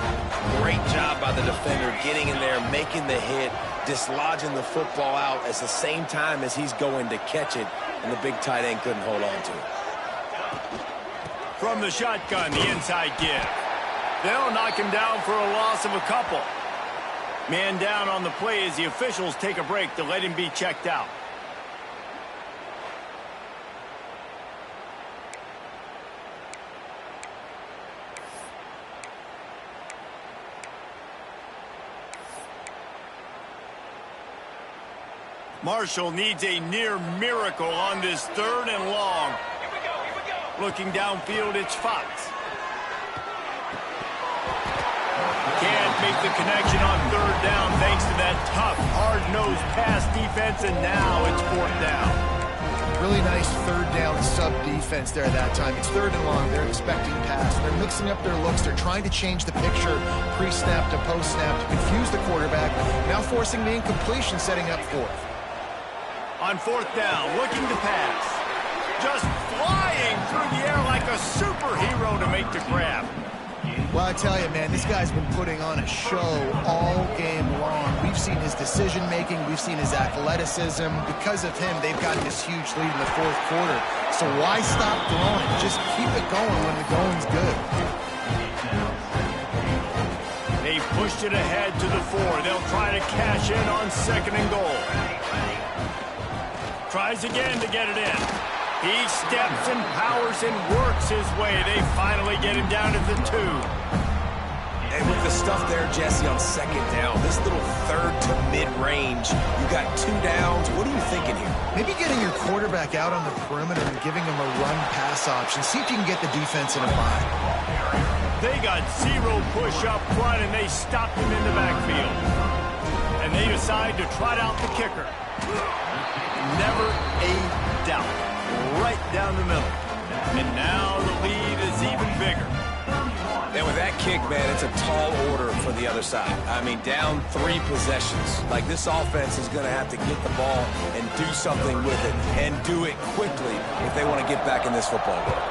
great job by the defender getting in there, making the hit, dislodging the football out at the same time as he's going to catch it, and the big tight end couldn't hold on to it. From the shotgun, the inside give. They'll knock him down for a loss of a couple. Man down on the play as the officials take a break to let him be checked out. Marshall needs a near miracle on this third and long. Looking downfield, it's Fox. Can't make the connection on third down thanks to that tough, hard-nosed pass defense, and now it's fourth down. Really nice third down sub defense there that time. It's third and long. They're expecting pass. They're mixing up their looks. They're trying to change the picture pre-snap to post-snap to confuse the quarterback. Now forcing the incompletion, setting up fourth. On fourth down, looking to pass. Just flying through the air like a superhero to make the grab. Well, I tell you, man, this guy's been putting on a show all game long. We've seen his decision-making. We've seen his athleticism. Because of him, they've got this huge lead in the fourth quarter. So why stop throwing? Just keep it going when the going's good. They pushed it ahead to the 4. They'll try to cash in on second and goal. Tries again to get it in. He steps and powers and works his way. They finally get him down to the 2. And with the stuff there, Jesse, on second down, this little third to mid-range, you got 2 downs. What are you thinking here? Maybe getting your quarterback out on the perimeter and giving him a run-pass option. See if you can get the defense in a bind. They got 0 push up front, and they stopped him in the backfield. And they decide to trot out the kicker. Never a doubt. Right down the middle. And now the lead is even bigger. And with that kick, man, it's a tall order for the other side. I mean, down 3 possessions. Like, this offense is going to have to get the ball and do something with it, and do it quickly if they want to get back in this football game.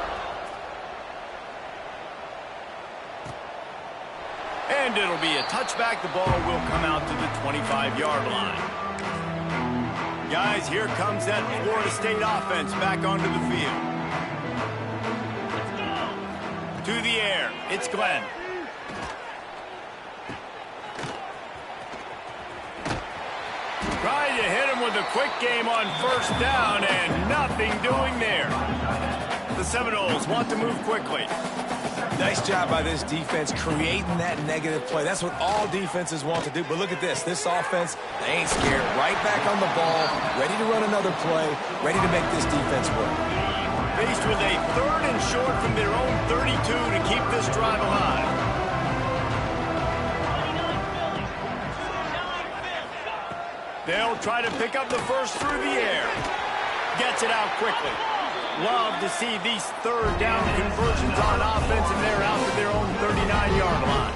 And it'll be a touchback. The ball will come out to the 25-yard line. Guys, here comes that Florida State offense back onto the field. To the air, it's Glenn. Trying to hit him with a quick game on first down, and nothing doing there. The Seminoles want to move quickly. Nice job by this defense creating that negative play. That's what all defenses want to do. But look at this. This offense, they ain't scared. Right back on the ball, ready to run another play, ready to make this defense work. Faced with a third and short from their own 32 to keep this drive alive. They'll try to pick up the first through the air. Gets it out quickly. Love to see these third down conversions on offense, and they're out to their own 39-yard line.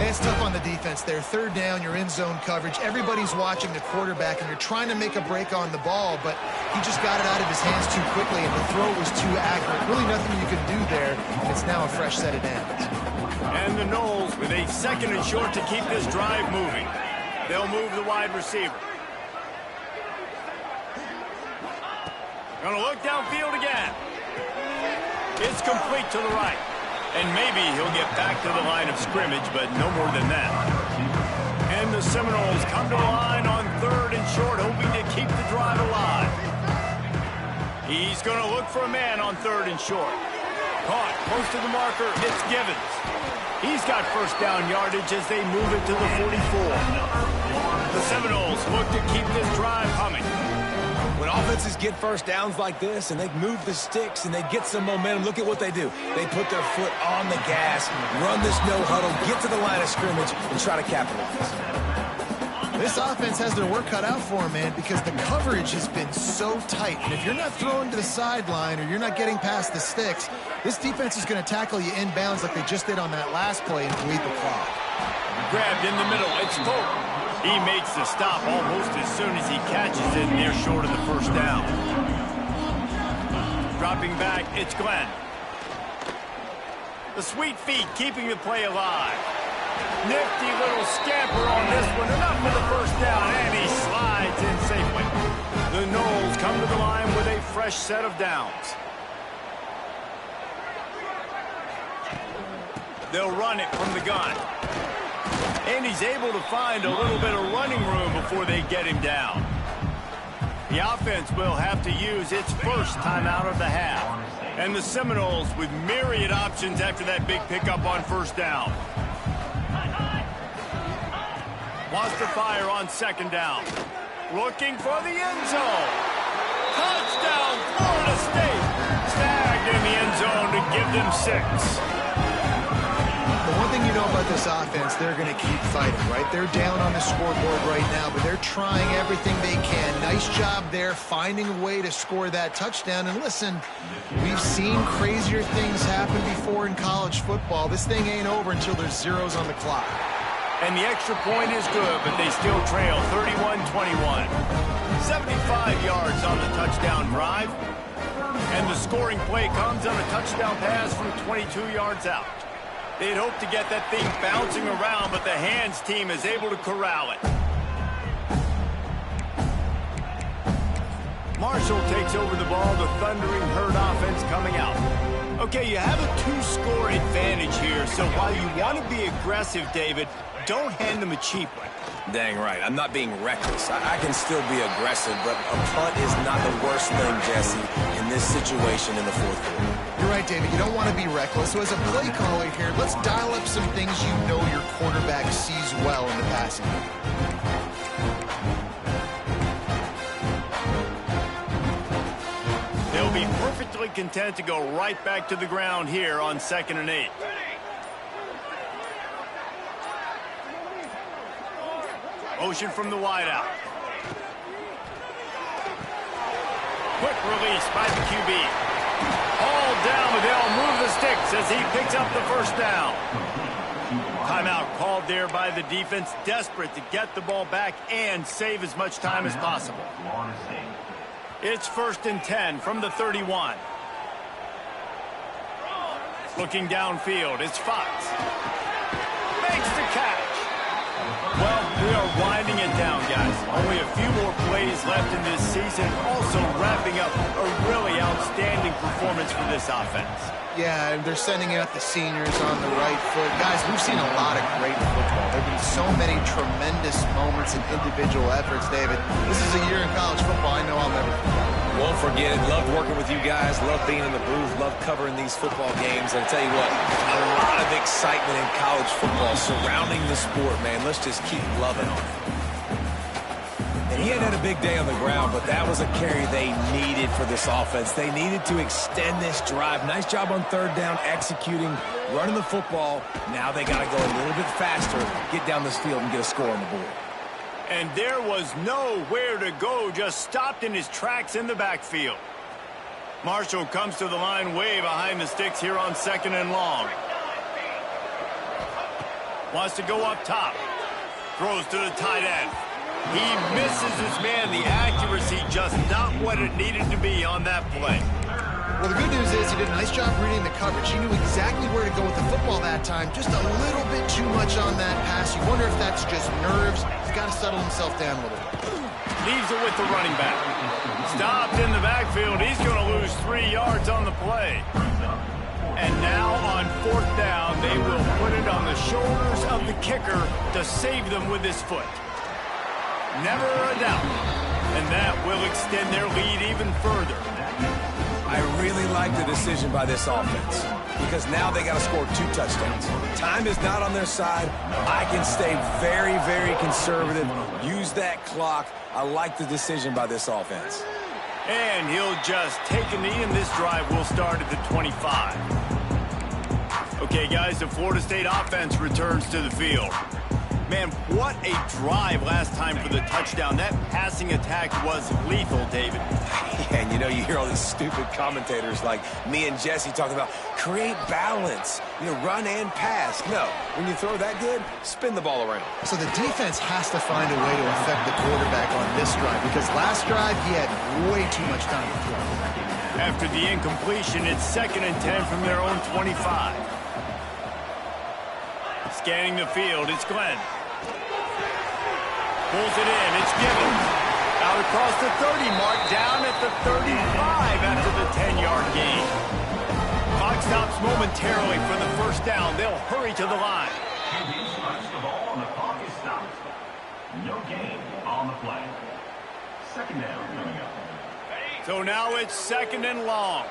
It's tough on the defense there. Third down, you're in zone coverage. Everybody's watching the quarterback, and you're trying to make a break on the ball, but he just got it out of his hands too quickly, and the throw was too accurate. Really nothing you can do there, and it's now a fresh set of downs. And the Noles with a second and short to keep this drive moving. They'll move the wide receiver. Gonna look downfield again. It's complete to the right. And maybe he'll get back to the line of scrimmage, but no more than that. And the Seminoles come to the line on third and short, hoping to keep the drive alive. He's gonna look for a man on third and short. Caught close to the marker, it's Givens. He's got first down yardage as they move it to the 44. The Seminoles look to keep this drive humming. When offenses get first downs like this and they move the sticks and they get some momentum, look at what they do. They put their foot on the gas, run this no huddle, get to the line of scrimmage, and try to capitalize. This offense has their work cut out for them, man, because the coverage has been so tight. And if you're not throwing to the sideline or you're not getting past the sticks, this defense is going to tackle you inbounds like they just did on that last play and bleed the clock. Grabbed in the middle, it's Fulton. He makes the stop almost as soon as he catches it near short of the first down. Dropping back, it's Glenn. The sweet feet keeping the play alive. Nifty little scamper on this one. Enough for the first down, and he slides in safely. The Noles come to the line with a fresh set of downs. They'll run it from the gun. And he's able to find a little bit of running room before they get him down. The offense will have to use its first timeout of the half. And the Seminoles with myriad options after that big pickup on first down. Wants to fire on second down. Looking for the end zone. Touchdown, Florida State. Snagged in the end zone to give them 6. The one thing you you know about this offense, they're going to keep fighting, right? They're down on the scoreboard right now, but they're trying everything they can. Nice job there, finding a way to score that touchdown. And listen, we've seen crazier things happen before in college football. This thing ain't over until there's zeros on the clock. And the extra point is good, but they still trail 31-21. 75 yards on the touchdown drive. And the scoring play comes on a touchdown pass from 22 yards out. They'd hoped to get that thing bouncing around, but the hands team is able to corral it. Marshall takes over the ball, the Thundering Herd offense coming out. Okay, you have a 2-score advantage here, so while you want to be aggressive, David, don't hand them a cheap one. Dang right. I'm not being reckless. I can still be aggressive, but a punt is not the worst thing, Jesse, in this situation in the fourth quarter. You're right, David. You don't want to be reckless. So as a play caller here, let's dial up some things you know your quarterback sees well in the passing game. They'll be perfectly content to go right back to the ground here on 2nd and 8. Motion from the wideout. Quick release by the QB. All down, but they'll move the sticks as he picks up the first down. Timeout called there by the defense, desperate to get the ball back and save as much time as possible. It's 1st and 10 from the 31. Looking downfield, it's Fox. Makes the catch. Well, we are winding it down, guys. Only a few more plays left in this season. Also wrapping up a really outstanding performance for this offense. Yeah, and they're sending out the seniors on the right foot. Guys, we've seen a lot of great football. There have been so many tremendous moments and individual efforts, David. This is a year in college football I know I'll never forget. Won't forget it. Loved working with you guys. Loved being in the booth. Loved covering these football games. And I tell you what, a lot of excitement in college football surrounding the sport, man. Let's just keep loving on it. And he had a big day on the ground, but that was a carry they needed for this offense. They needed to extend this drive. Nice job on 3rd down, executing, running the football. Now they got to go a little bit faster, get down this field and get a score on the board. And there was nowhere to go, just stopped in his tracks in the backfield. Marshall comes to the line way behind the sticks here on 2nd and long. Wants to go up top. Throws to the tight end. He misses his man. The accuracy just not what it needed to be on that play. Well, the good news is he did a nice job reading the coverage. He knew exactly where to go with the football that time. Just a little bit too much on that pass. You wonder if that's just nerves. He's got to settle himself down a little bit. Leaves it with the running back. Stopped in the backfield. He's going to lose 3 yards on the play. And now on 4th down, they will put it on the shoulders of the kicker to save them with his foot. Never a doubt. And that will extend their lead even further. I really like the decision by this offense because now they got to score 2 touchdowns. Time is not on their side. I can stay very, very conservative. Use that clock. I like the decision by this offense. And he'll just take a knee, and this drive will start at the 25. Okay, guys, the Florida State offense returns to the field. Man, what a drive last time for the touchdown. That passing attack was lethal, David. Yeah, and you know, you hear all these stupid commentators like me and Jesse talking about create balance, run and pass. No, when you throw that good, spin the ball around. So the defense has to find a way to affect the quarterback on this drive because last drive he had way too much time to throw. After the incompletion, it's 2nd and 10 from their own 25. Scanning the field, it's Glenn. Pulls it in, it's Gibbons. Out across the 30 mark, down at the 35 after the 10-yard gain. Clock stops momentarily for the 1st down. They'll hurry to the line. The ball and the clock is stopped. No gain on the play. 2nd down coming up. So now it's 2nd and long.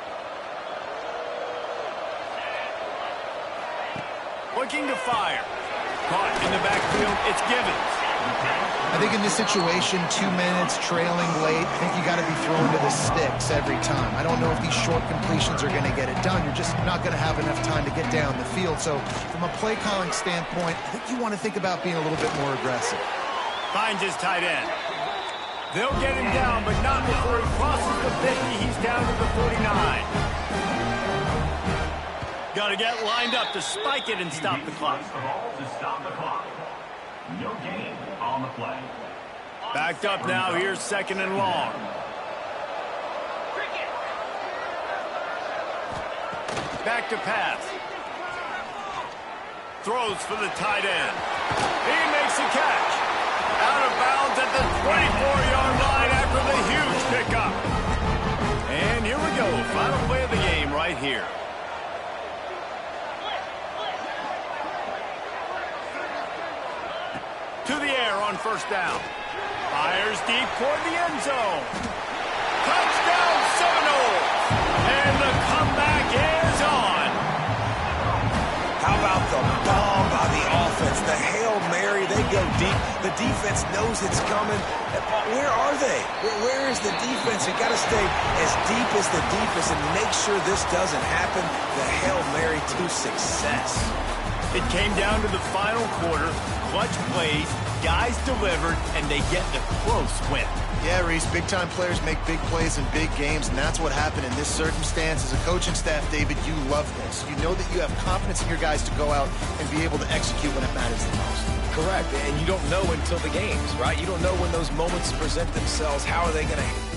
Looking to fire. Caught in the backfield, it's Gibbons. I think in this situation, 2 minutes, trailing late, I think you got to be throwing to the sticks every time. I don't know if these short completions are going to get it done. You're just not going to have enough time to get down the field. So from a play calling standpoint, I think you want to think about being a little bit more aggressive. Finds his tight end. They'll get him down, but not before he crosses the 50. He's down to the 49. Got to get lined up to spike it and stop the clock. No gain on the play. Backed up now. Here's 2nd and long. Back to pass. Throws for the tight end. He makes a catch. Out of bounds at the 24-yard line after the huge pickup. And here we go. Final play of the game right here. To the air on 1st down. Fires deep toward the end zone. Touchdown Seminoles! And the comeback is on. How about the bomb by the offense? The Hail Mary, they go deep. The defense knows it's coming. Where are they? Where is the defense? You got to stay as deep as the deepest and make sure this doesn't happen. The Hail Mary to success. It came down to the final quarter. Clutch plays, guys delivered, and they get the close win. Yeah, Reese, big-time players make big plays in big games, and that's what happened in this circumstance. As a coaching staff, David, you love this. You know that you have confidence in your guys to go out and be able to execute when it matters the most. Correct, and you don't know until the games, right? You don't know when those moments present themselves. How are they going to